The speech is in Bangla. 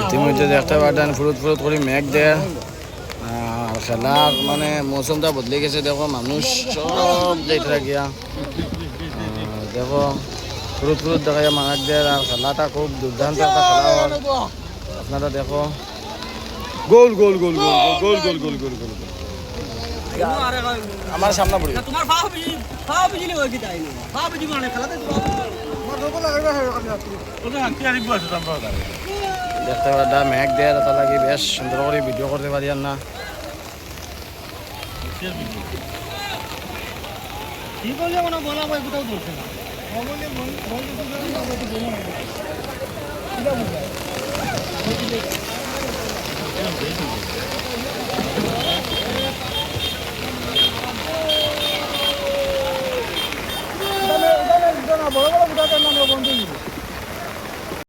ইতিমধ্যে দেখতে পারেন ফুরুত ফুরুত করে মেঘ দেয় আর খেলার মানে মৌসুমটা বদলে গেছে। দেখো মানুষ সব যাইতে গিয়া দেখো ফুরুত ফুরুত দেখা যায় মাঘ দেয় আর খেলাটা খুব দুর্দান্ত একটা খেলা হয়। আপনারা দেখো গোল গোল গোল গোল গোল গোল গোল গোল গোল গোল আমার সামনে পড়ি দেখতে পারা মেঘ দেয় তা লাগে বেশ সুন্দর করে ভিডিও করতে পারি আর না বড় বড়